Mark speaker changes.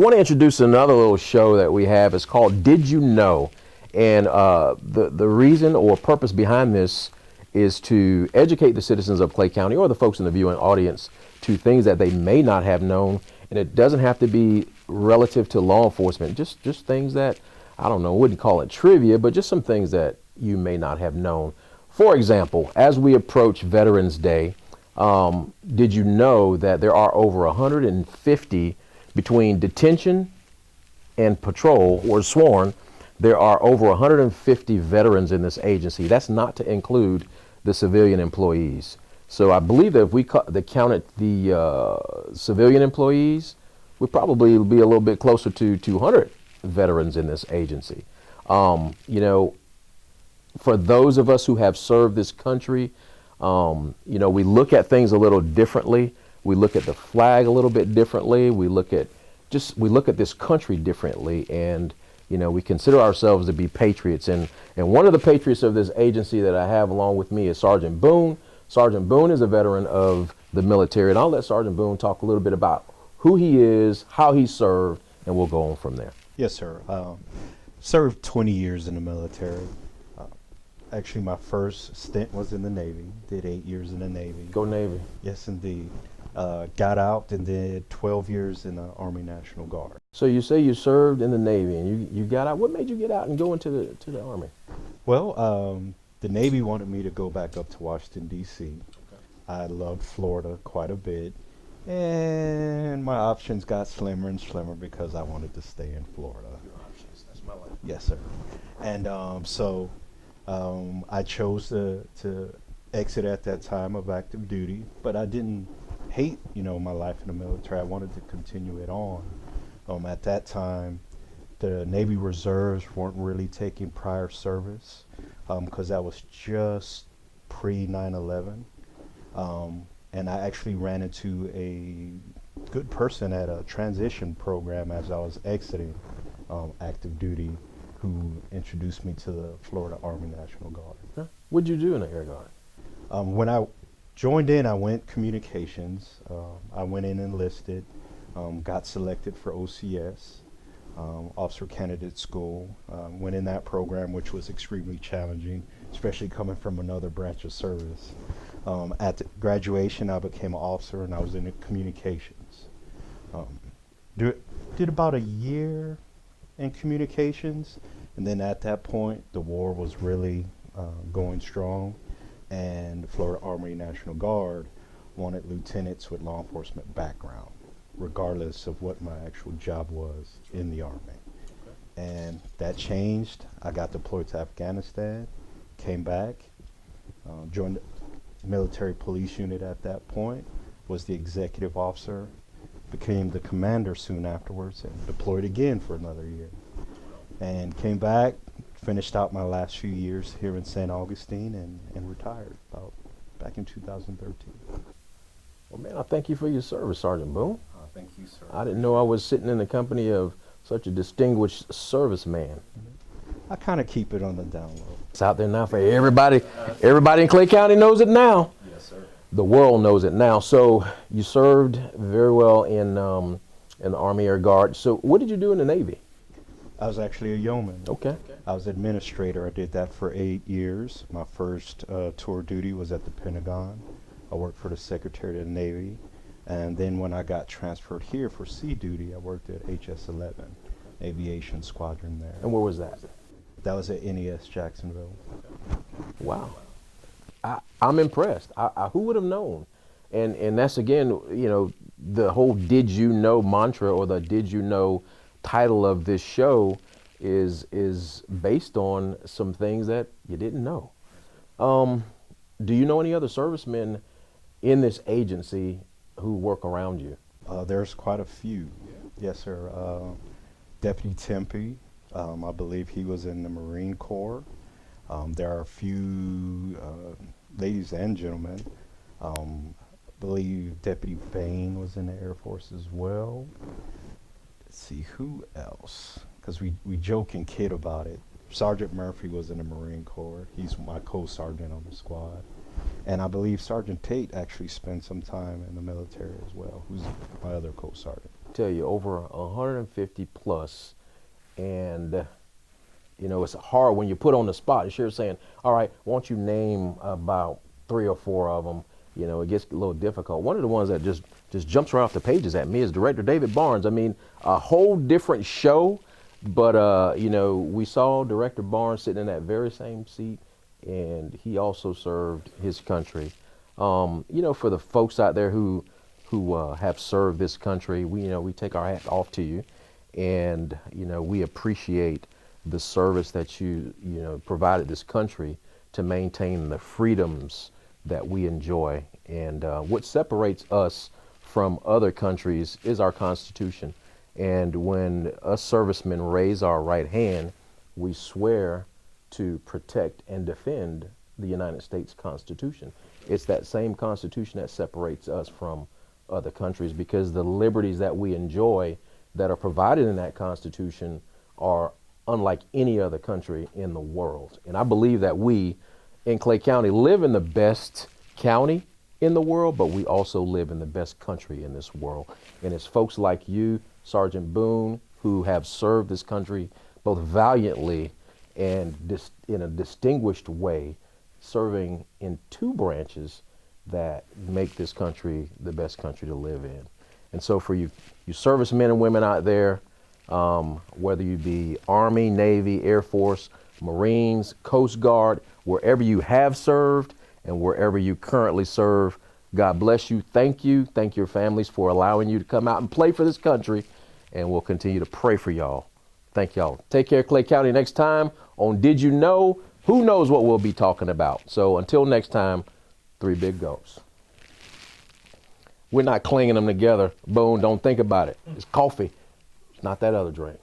Speaker 1: want to introduce another little show that we have. It's called Did You Know? And the reason or purpose behind this is to educate the citizens of Clay County or the folks in the viewing audience to things that they may not have known. And it doesn't have to be relative to law enforcement, just things that, I don't know, wouldn't call it trivia, but just some things that you may not have known. For example, as we approach Veterans Day, did you know that there are over 150 between detention and patrol or sworn? There are over 150 veterans in this agency. That's not to include the civilian employees. So I believe that if we counted the civilian employees, we'd probably be a little bit closer to 200 veterans in this agency. You know, for those of us who have served this country, you know, we look at things a little differently. We look at the flag a little bit differently. We look at this country differently, and you know, we consider ourselves to be patriots. And one of the patriots of this agency that I have along with me is Sergeant Boone. Sergeant Boone is a veteran of the military, and I'll let Sergeant Boone talk a little bit about who he is, how he served, and we'll go on from there.
Speaker 2: Yes, sir. Served 20 years in the military. Actually, my first stint was in the Navy. Did 8 years in the Navy.
Speaker 1: Go Navy.
Speaker 2: Yes, indeed. Got out and did 12 years in the Army National Guard.
Speaker 1: So you say you served in the Navy and you got out. What made you get out and go into the Army?
Speaker 2: Well, the Navy wanted me to go back up to Washington, D.C. Okay. I loved Florida quite a bit, and my options got slimmer and slimmer because I wanted to stay in Florida. Your options, that's my life. Yes, sir. And so I chose to exit at that time of active duty, but I didn't hate, you know, my life in the military. I wanted to continue it on. At that time, the Navy Reserves weren't really taking prior service because that was just pre 9/11. And I actually ran into a good person at a transition program as I was exiting active duty, who introduced me to the Florida Army National Guard.
Speaker 1: Huh? What'd you do in the Air Guard?
Speaker 2: When I joined in, I went communications. I went in enlisted, got selected for OCS, Officer Candidate School. Went in that program, which was extremely challenging, especially coming from another branch of service. At the graduation, I became an officer, and I was in communications. Did about a year in communications, and then at that point, the war was really going strong, and the Florida Army National Guard wanted lieutenants with law enforcement background, regardless of what my actual job was in the Army. Okay. And that changed. I got deployed to Afghanistan, came back, joined the military police unit at that point, was the executive officer, became the commander soon afterwards, and deployed again for another year. And came back, finished out my last few years here in St. Augustine, and retired back in 2013.
Speaker 1: Well, man, I thank you for your service, Sergeant Boone.
Speaker 2: Thank you, sir.
Speaker 1: I didn't know I was sitting in the company of such a distinguished serviceman.
Speaker 2: I kind of keep it on the down low.
Speaker 1: It's out there now for everybody. Everybody in Clay County knows it now.
Speaker 2: Yes, sir.
Speaker 1: The world knows it now. So you served very well in the Army Air Guard. So what did you do in the Navy?
Speaker 2: I was actually a yeoman.
Speaker 1: Okay.
Speaker 2: I was administrator. I did that for 8 years. My first tour duty was at the Pentagon. I worked for the Secretary of the Navy. And then when I got transferred here for sea duty, I worked at HS-11, Aviation Squadron there.
Speaker 1: And where was that?
Speaker 2: That was at NES Jacksonville.
Speaker 1: Wow. I'm impressed. Who would have known? And that's, again, you know, the whole did you know mantra, or the did you know title of this show is based on some things that you didn't know. Do you know any other servicemen in this agency who work around you?
Speaker 2: There's quite a few. Yeah. Yes, sir. Deputy Tempe, I believe he was in the Marine Corps. There are a few ladies and gentlemen. I believe Deputy Bain was in the Air Force as well. Let's see, who else? Because we joke and kid about it. Sergeant Murphy was in the Marine Corps. He's my co-sergeant on the squad. And I believe Sergeant Tate actually spent some time in the military as well, who's my other co-sergeant.
Speaker 1: tell you, over 150 plus, and it's hard when you put on the spot. It's sure saying, all right, won't you name about 3 or 4 of them? It gets a little difficult. One of the ones that just jumps right off the pages at me is director David Barnes. I mean, a whole different show, but we saw director Barnes sitting in that very same seat, and he also served his country. For the folks out there who have served this country, we take our hat off to you, and we appreciate the service that you provided this country to maintain the freedoms that we enjoy. And what separates us from other countries is our Constitution. And when us servicemen raise our right hand, we swear to protect and defend the United States Constitution. It's that same Constitution that separates us from other countries, because the liberties that we enjoy that are provided in that Constitution are unlike any other country in the world. And I believe that we in Clay County live in the best county in the world, but we also live in the best country in this world. And it's folks like you, Sergeant Boone, who have served this country both valiantly and in a distinguished way, serving in 2 branches that make this country the best country to live in. And so for you servicemen and women out there, whether you be Army, Navy, Air Force, Marines, Coast Guard, wherever you have served and wherever you currently serve, God bless you. Thank you. Thank your families for allowing you to come out and play for this country, and we'll continue to pray for y'all. Thank y'all. Take care, Clay County. Next time on Did You Know? Who knows what we'll be talking about? So until next time, 3 big goals. We're not clinging them together. Boone, don't think about it. It's coffee. It's not that other drink.